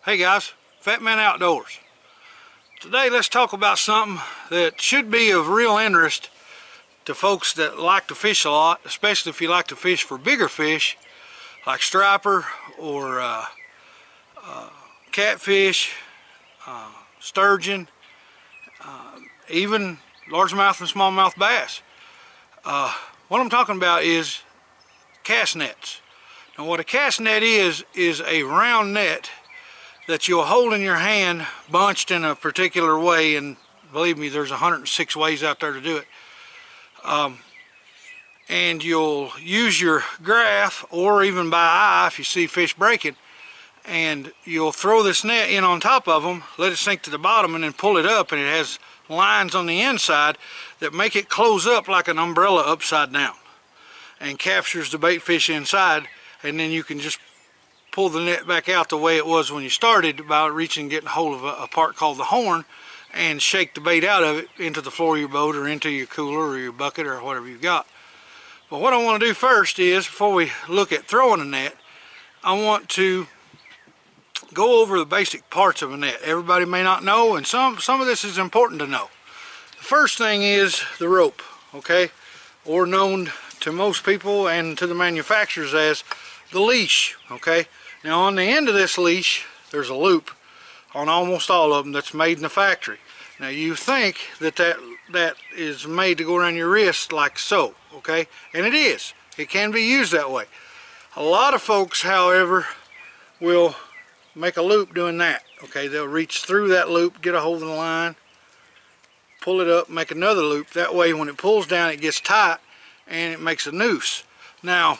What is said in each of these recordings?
Hey guys, Fat Man Outdoors. Today let's talk about something that should be of real interest to folks that like to fish a lot, especially if you like to fish for bigger fish like striper or catfish, sturgeon, even largemouth and smallmouth bass. What I'm talking about is cast nets. Now what a cast net is a round net that you'll hold in your hand bunched in a particular way, and believe me, there's 106 ways out there to do it. And you'll use your graph or even by eye if you see fish breaking, and you'll throw this net in on top of them, let it sink to the bottom, and then pull it up, and it has lines on the inside that make it close up like an umbrella upside down and captures the bait fish inside, and then you can just pull the net back out the way it was when you started by reaching and getting hold of a part called the horn and shake the bait out of it into the floor of your boat or into your cooler or your bucket or whatever you've got. But what I want to do first is, before we look at throwing a net, I want to go over the basic parts of a net. Everybody may not know, and some of this is important to know. The first thing is the rope, okay, or known to most people and to the manufacturers as the leash, okay. Now on the end of this leash there's a loop on almost all of them that's made in the factory. Now you think that is made to go around your wrist like so, okay, and it is. It can be used that way. A lot of folks, however, will make a loop doing that, okay. They'll reach through that loop, get a hold of the line, pull it up, make another loop. That way when it pulls down it gets tight and it makes a noose. Now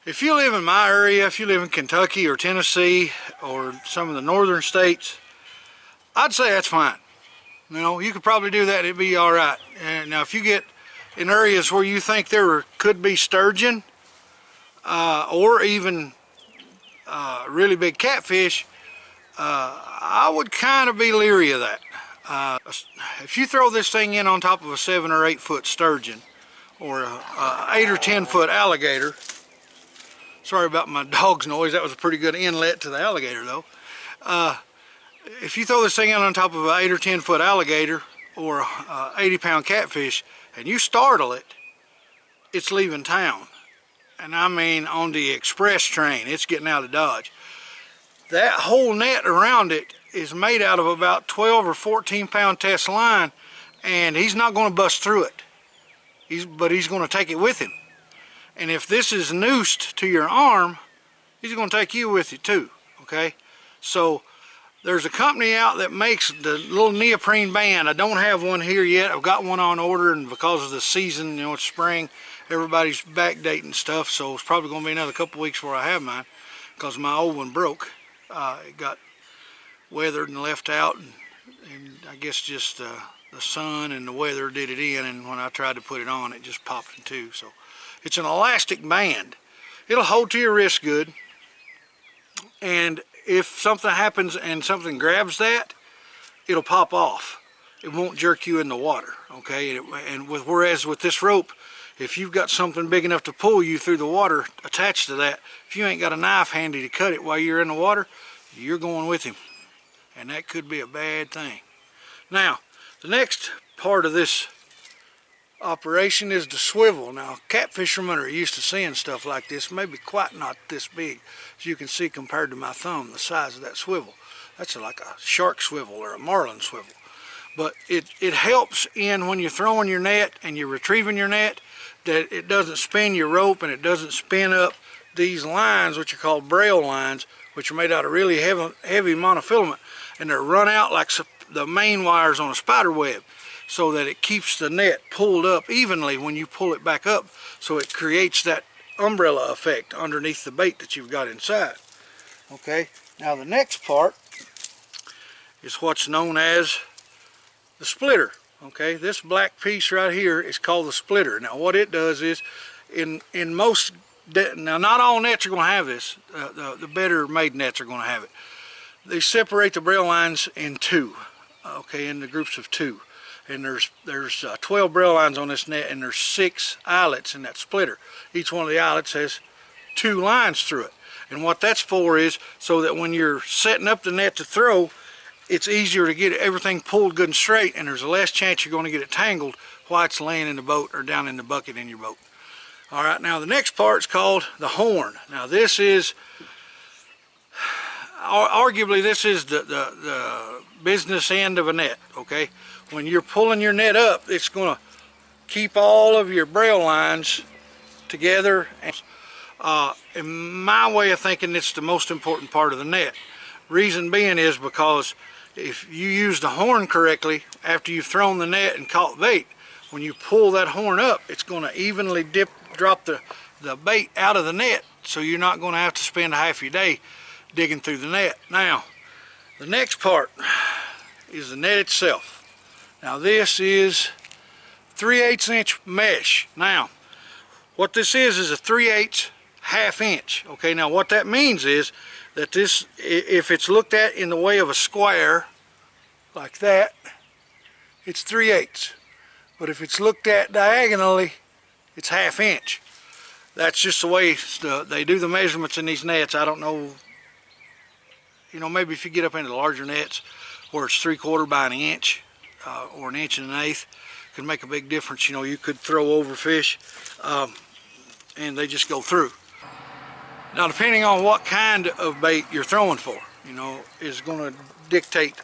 if you live in my area, if you live in Kentucky or Tennessee or some of the northern states, I'd say that's fine. You know, you could probably do that, it'd be all right. And now if you get in areas where you think there could be sturgeon or even really big catfish, I would kind of be leery of that. If you throw this thing in on top of a 7 or 8 foot sturgeon or a 8 or 10 foot alligator, sorry about my dog's noise, that was a pretty good inlet to the alligator though. If you throw this thing out on top of an 8 or 10 foot alligator or 80-pound catfish and you startle it, it's leaving town. And I mean on the express train, it's getting out of Dodge. That whole net around it is made out of about 12 or 14-pound test line, and he's not going to bust through it. But he's going to take it with him. And if this is noosed to your arm, he's going to take you with you too, okay? So there's a company out that makes the little neoprene band. I don't have one here yet. I've got one on order, and because of the season, you know, it's spring, everybody's backdating stuff, so it's probably going to be another couple weeks before I have mine because my old one broke. It got weathered and left out, and I guess just the sun and the weather did it in, and when I tried to put it on, it just popped in two. So it's an elastic band. It'll hold to your wrist good, and if something happens and something grabs that, it'll pop off. It won't jerk you in the water, okay? Whereas with this rope, if you've got something big enough to pull you through the water attached to that, if you ain't got a knife handy to cut it while you're in the water, you're going with him, and that could be a bad thing. Now the next part of this operation is the swivel. Now catfishermen are used to seeing stuff like this, maybe quite not this big, as you can see compared to my thumb, the size of that swivel. That's like a shark swivel or a marlin swivel. But it helps in when you're throwing your net and you're retrieving your net, that it doesn't spin your rope and it doesn't spin up these lines, which are called braille lines, which are made out of really heavy monofilament, and they're run out like the main wires on a spider web, so that it keeps the net pulled up evenly when you pull it back up, so it creates that umbrella effect underneath the bait that you've got inside. Okay, now the next part is what's known as the splitter. Okay, this black piece right here is called the splitter. Now what it does is, in most, now not all nets are going to have this, the better made nets are going to have it. They separate the braille lines in two, okay, in the groups of two. And there's 12 braille lines on this net, and there's 6 eyelets in that splitter. Each one of the eyelets has 2 lines through it. And what that's for is so that when you're setting up the net to throw, it's easier to get everything pulled good and straight, and there's a less chance you're going to get it tangled while it's laying in the boat or down in the bucket in your boat. All right, now the next part is called the horn. Now this is, arguably this is the business end of a net, okay? When you're pulling your net up, it's going to keep all of your braille lines together. In my way of thinking, it's the most important part of the net. Reason being is because if you use the horn correctly after you've thrown the net and caught bait, when you pull that horn up, it's going to evenly drop the bait out of the net, so you're not going to have to spend half your day digging through the net. Now, the next part is the net itself. Now this is 3/8 inch mesh. Now, what this is a 3/8 half inch. Okay, now what that means is that this, if it's looked at in the way of a square, like that, it's 3/8. But if it's looked at diagonally, it's half inch. That's just the way they do the measurements in these nets. I don't know, you know, maybe if you get up into the larger nets where it's 3/4 by an inch or an inch and an eighth, can make a big difference. You know, you could throw over fish and they just go through. Now, depending on what kind of bait you're throwing for, you know, is going to dictate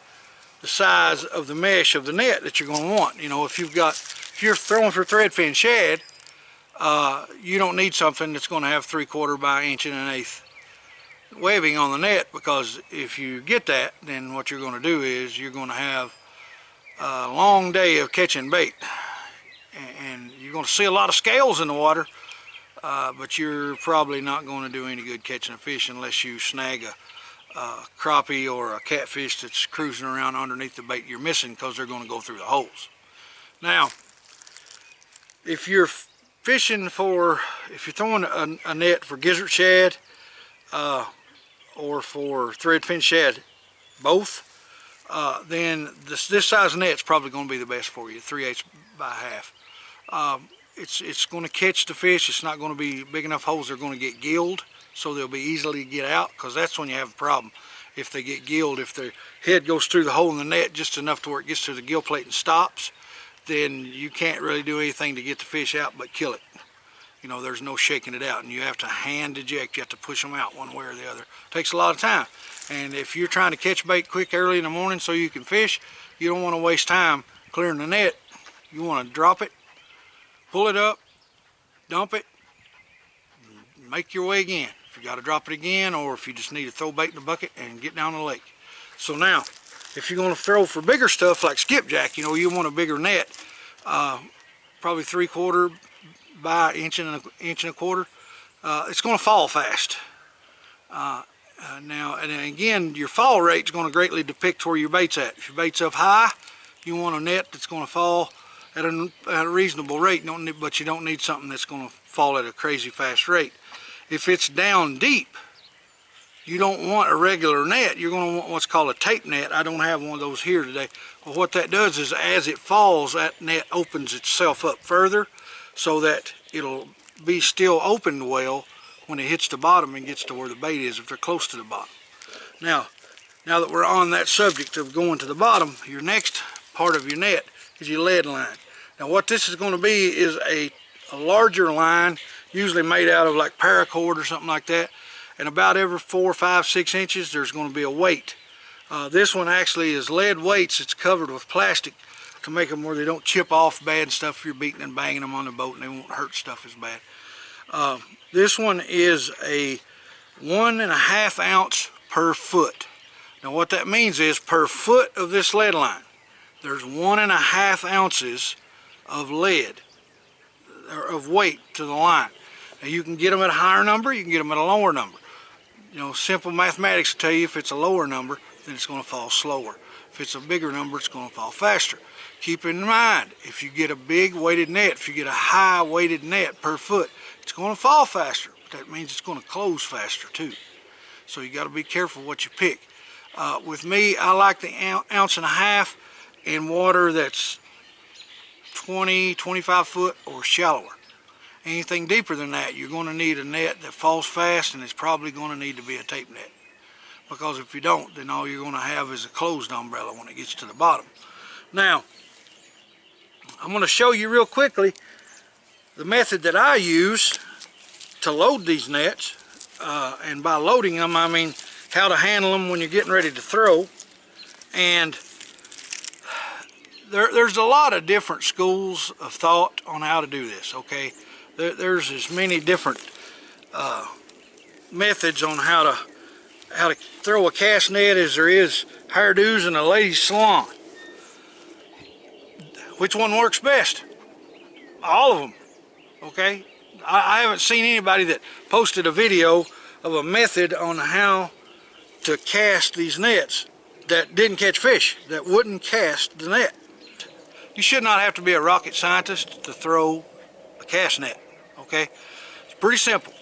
the size of the mesh of the net that you're going to want. You know, if you're throwing for threadfin shad, you don't need something that's going to have 3/4 by an inch and an eighth webbing on the net, because if you get that, then what you're going to do is you're going to have a long day of catching bait, and you're going to see a lot of scales in the water, but you're probably not going to do any good catching a fish unless you snag a crappie or a catfish that's cruising around underneath the bait you're missing, because they're going to go through the holes. Now, if you're fishing for, if you're throwing a net for gizzard shad or for threadfin shad, both, then this size net is probably going to be the best for you, 3/8 by half. It's going to catch the fish. It's not going to be big enough holes. They're going to get gilled, so they'll be easily get out, because that's when you have a problem. If they get gilled, if their head goes through the hole in the net just enough to where it gets to the gill plate and stops, then you can't really do anything to get the fish out but kill it. You know, there's no shaking it out, and you have to hand eject. You have to push them out one way or the other. It takes a lot of time. And if you're trying to catch bait quick early in the morning so you can fish, you don't want to waste time clearing the net. You want to drop it, pull it up, dump it, make your way again. If you got to drop it again, or if you just need to throw bait in the bucket and get down the lake. So now, if you're going to throw for bigger stuff like skipjack, you know, you want a bigger net, probably 3/4 by an inch and a quarter. It's going to fall fast. Now, and again, your fall rate is going to greatly depict where your bait's at. If your bait's up high, you want a net that's going to fall at a reasonable rate, but you don't need something that's going to fall at a crazy fast rate. If it's down deep, you don't want a regular net. You're going to want what's called a tape net. I don't have one of those here today. But what that does is, as it falls, that net opens itself up further so that it'll be still opened well when it hits the bottom and gets to where the bait is, if they're close to the bottom. Now that we're on that subject of going to the bottom, your next part of your net is your lead line. Now what this is going to be is a larger line, usually made out of like paracord or something like that, and about every 4, 5, 6 inches there's going to be a weight. This one actually is lead weights. It's covered with plastic to make them where they don't chip off bad and stuff if you're beating and banging them on the boat, and they won't hurt stuff as bad. This one is a 1.5 ounce per foot. Now what that means is, per foot of this lead line, there's 1.5 ounces of lead, or of weight to the line. Now you can get them at a higher number, you can get them at a lower number. You know, simple mathematics will tell you if it's a lower number, then it's going to fall slower. If it's a bigger number, it's going to fall faster. Keep in mind, if you get a big weighted net, if you get a high weighted net per foot, it's going to fall faster, but that means it's going to close faster too. So you got to be careful what you pick. With me, I like the 1.5 ounces in water that's 20, 25 foot or shallower. Anything deeper than that, you're going to need a net that falls fast, and it's probably going to need to be a tape net. Because if you don't, then all you're going to have is a closed umbrella when it gets to the bottom. Now, I'm going to show you real quickly the method that I use to load these nets. And by loading them, I mean how to handle them when you're getting ready to throw. And there's a lot of different schools of thought on how to do this, okay? There's as many different methods on how to throw a cast net as there is hairdos in a ladies' salon. Which one works best? All of them, okay? I haven't seen anybody that posted a video of a method on how to cast these nets that didn't catch fish, that wouldn't cast the net. You should not have to be a rocket scientist to throw a cast net, okay? It's pretty simple.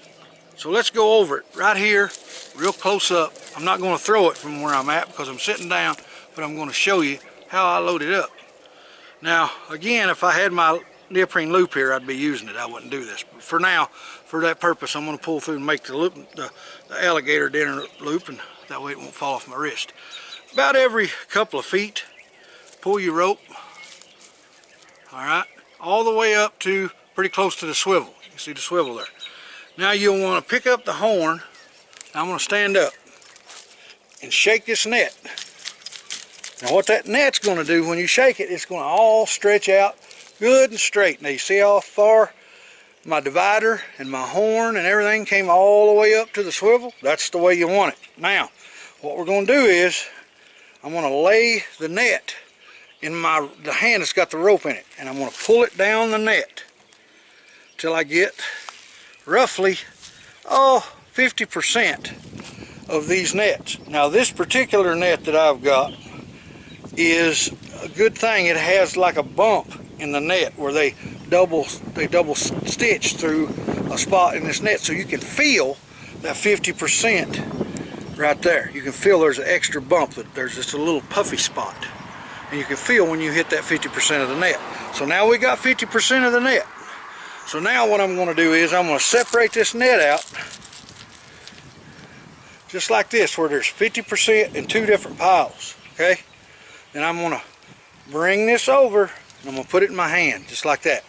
So let's go over it right here, real close up. I'm not going to throw it from where I'm at because I'm sitting down, but I'm going to show you how I load it up. Now, again, if I had my neoprene loop here, I'd be using it. I wouldn't do this. But for now, for that purpose, I'm going to pull through and make the loop, the alligator dinner loop, and that way it won't fall off my wrist. About every couple of feet, pull your rope, all right, all the way up to pretty close to the swivel. You can see the swivel there. Now you'll want to pick up the horn. I'm going to stand up and shake this net. Now what that net's going to do when you shake it, it's going to all stretch out good and straight. Now you see how far my divider and my horn and everything came all the way up to the swivel? That's the way you want it. Now, what we're going to do is, I'm going to lay the net in the hand that's got the rope in it, and I'm going to pull it down the net till I get roughly 50% of these nets. Now this particular net that I've got is a good thing. It has like a bump in the net where they double stitch through a spot in this net, so you can feel that 50% right there. You can feel there's an extra bump, that there's just a little puffy spot, and you can feel when you hit that 50% of the net. So now we got 50% of the net. So now what I'm going to do is I'm going to separate this net out just like this, where there's 50% in two different piles, okay? Then I'm going to bring this over and I'm going to put it in my hand just like that.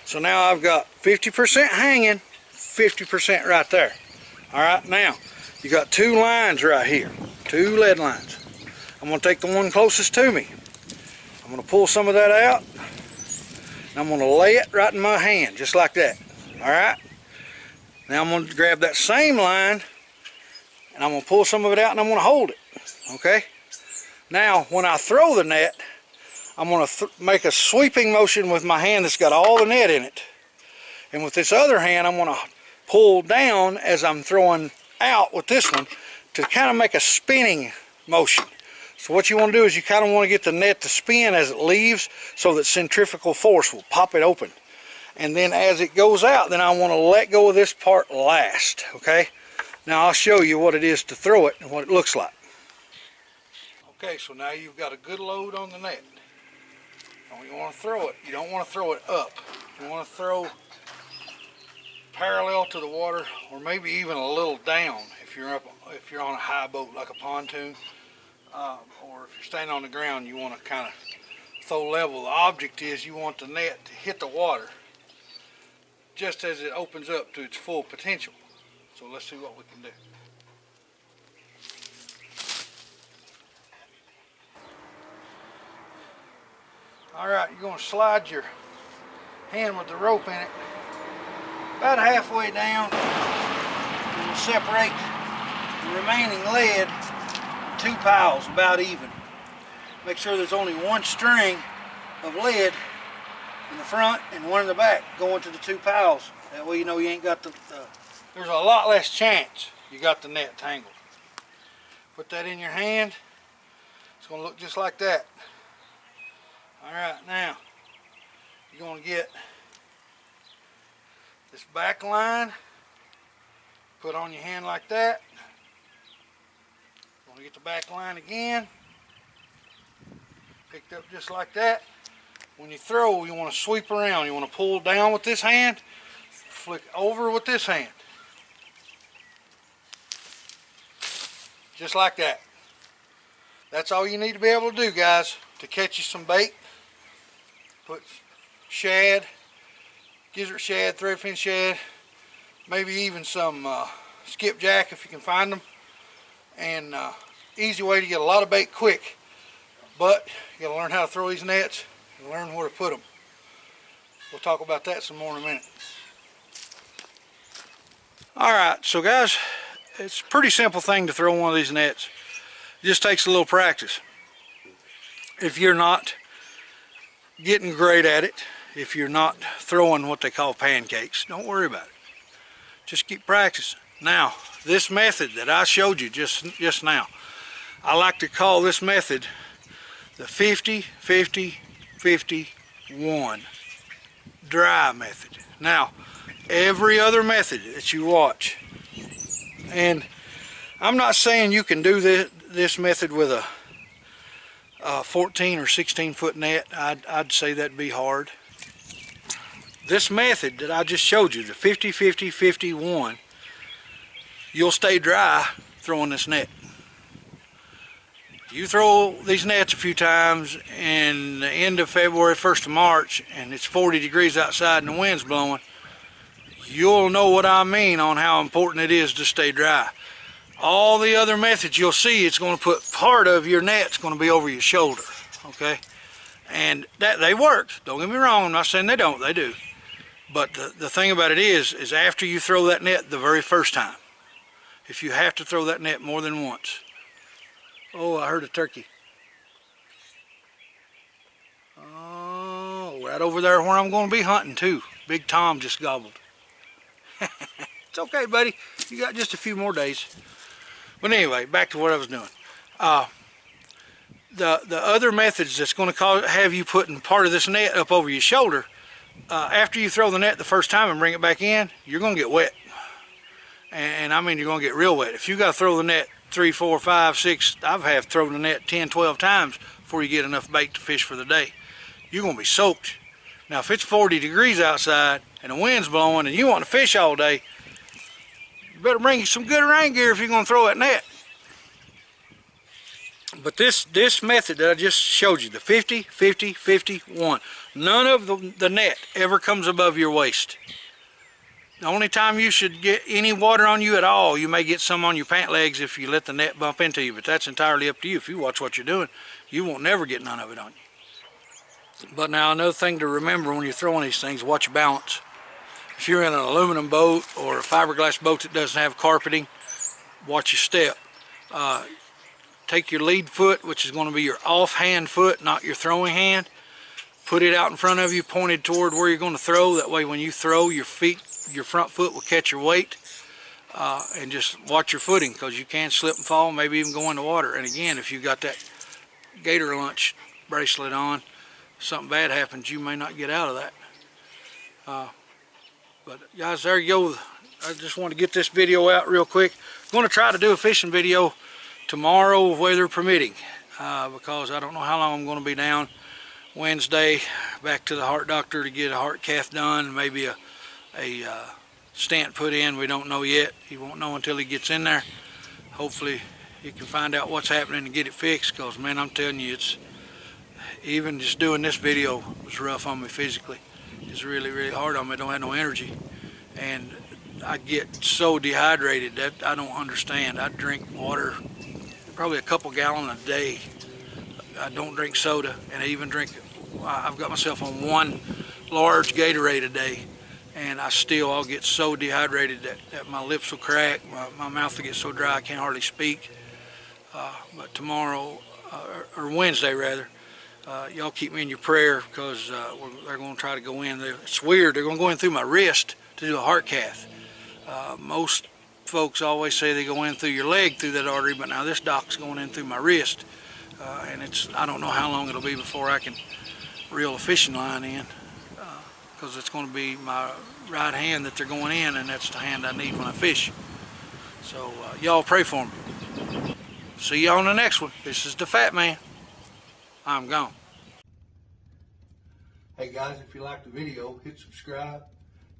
So now I've got 50% hanging, 50% right there. All right, now you got two lines right here, two lead lines. I'm going to take the one closest to me. I'm going to pull some of that out. I'm going to lay it right in my hand, just like that. All right? Now I'm going to grab that same line, and I'm going to pull some of it out, and I'm going to hold it. Okay? Now, when I throw the net, I'm going to make a sweeping motion with my hand that's got all the net in it. And with this other hand, I'm going to pull down as I'm throwing out with this one to kind of make a spinning motion. So what you want to do is you kind of want to get the net to spin as it leaves, so that centrifugal force will pop it open. And then as it goes out, then I want to let go of this part last, okay? Now I'll show you what it is to throw it and what it looks like. Okay, so now you've got a good load on the net. And when you want to throw it, you don't want to throw it up. You want to throw parallel to the water, or maybe even a little down if you're on a high boat like a pontoon. Or if you're standing on the ground, you want to kind of throw level. The object is you want the net to hit the water just as it opens up to its full potential. So let's see what we can do. Alright, you're going to slide your hand with the rope in it about halfway down. You'll separate the remaining lead in two piles, about even. Make sure there's only one string of lead in the front and one in the back going to the two piles. That way you know you ain't got there's a lot less chance you got the net tangled. Put that in your hand. It's going to look just like that. Alright, now you're going to get this back line, put on your hand like that. Going to get the back line again, picked up just like that. When you throw, you want to sweep around. You want to pull down with this hand, flick over with this hand. Just like that. That's all you need to be able to do, guys, to catch you some bait. Put shad, gizzard shad, threadfin shad, maybe even some skipjack if you can find them. And easy way to get a lot of bait quick. But you gotta learn how to throw these nets and learn where to put them. We'll talk about that some more in a minute. Alright, so guys, it's a pretty simple thing to throw one of these nets. It just takes a little practice. If you're not getting great at it, if you're not throwing what they call pancakes, don't worry about it. Just keep practicing. Now, this method that I showed you just now, I like to call this method the 50-50-51 dry method. Now, every other method that you watch, and I'm not saying you can do this method with a 14 or 16 foot net. I'd say that'd be hard. This method that I just showed you, the 50-50-51, you'll stay dry throwing this net. You throw these nets a few times in the end of February, 1st of March, and it's 40 degrees outside and the wind's blowing, you'll know what I mean on how important it is to stay dry. All the other methods you'll see, it's going to put part of your net's going to be over your shoulder, okay? And that they work. Don't get me wrong, I'm not saying they don't, they do. But the thing about it is after you throw that net the very first time, if you have to throw that net more than once. Oh, I heard a turkey. Oh, right over there where I'm going to be hunting too. Big Tom just gobbled. It's okay, buddy. You got just a few more days. But anyway, back to what I was doing. The other methods that's going to have you putting part of this net up over your shoulder, after you throw the net the first time and bring it back in, you're going to get wet. And I mean, you're going to get real wet. If you got to throw the net 3, 4, 5, 6, I've have thrown the net 10, 12 times before you get enough bait to fish for the day. You're going to be soaked. Now, if it's 40 degrees outside and the wind's blowing and you want to fish all day, you better bring you some good rain gear if you're going to throw that net. But this method that I just showed you, the 50-50-51, none of the net ever comes above your waist. The only time you should get any water on you at all, you may get some on your pant legs if you let the net bump into you, but that's entirely up to you. If you watch what you're doing, you won't never get none of it on you. But now another thing to remember when you're throwing these things, watch your balance. If you're in an aluminum boat or a fiberglass boat that doesn't have carpeting, watch your step. Take your lead foot, which is going to be your offhand foot, not your throwing hand. Put it out in front of you, pointed toward where you're going to throw. That way when you throw, your front foot will catch your weight. And just watch your footing, because you can slip and fall, maybe even go in the water. And again, if you got that Gator Lunch bracelet on, something bad happens, you may not get out of that. But guys, there you go. I just want to get this video out real quick. I'm going to try to do a fishing video tomorrow, weather permitting, because I don't know how long I'm going to be down. Wednesday, back to the heart doctor to get a heart cath done, maybe a stent put in. We don't know yet. He won't know until he gets in there. Hopefully he can find out what's happening and get it fixed, because man, I'm telling you, it's even just doing this video was rough on me physically. It's really, really hard on me. I don't have no energy, and I get so dehydrated that I don't understand. I drink water probably a couple gallons a day. I don't drink soda, and I even drink, I've got myself on one large Gatorade a day, and I'll get so dehydrated that my lips will crack, my mouth will get so dry I can't hardly speak. But tomorrow, or Wednesday rather, y'all keep me in your prayer, because they're going to try to go in. It's weird, they're going to go in through my wrist to do a heart cath. Most folks always say they go in through your leg through that artery, but now this doc's going in through my wrist. And I don't know how long it'll be before I can reel a fishing line in, because it's going to be my right hand that they're going in, and that's the hand I need when I fish. So y'all pray for me. See you on the next one. This is the Fat Man. I'm gone. Hey guys, if you liked the video, hit subscribe,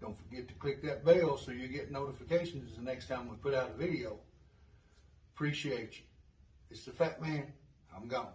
Don't forget to click that bell so you get notifications the next time we put out a video. Appreciate you. It's the Fat Man. I'm gone.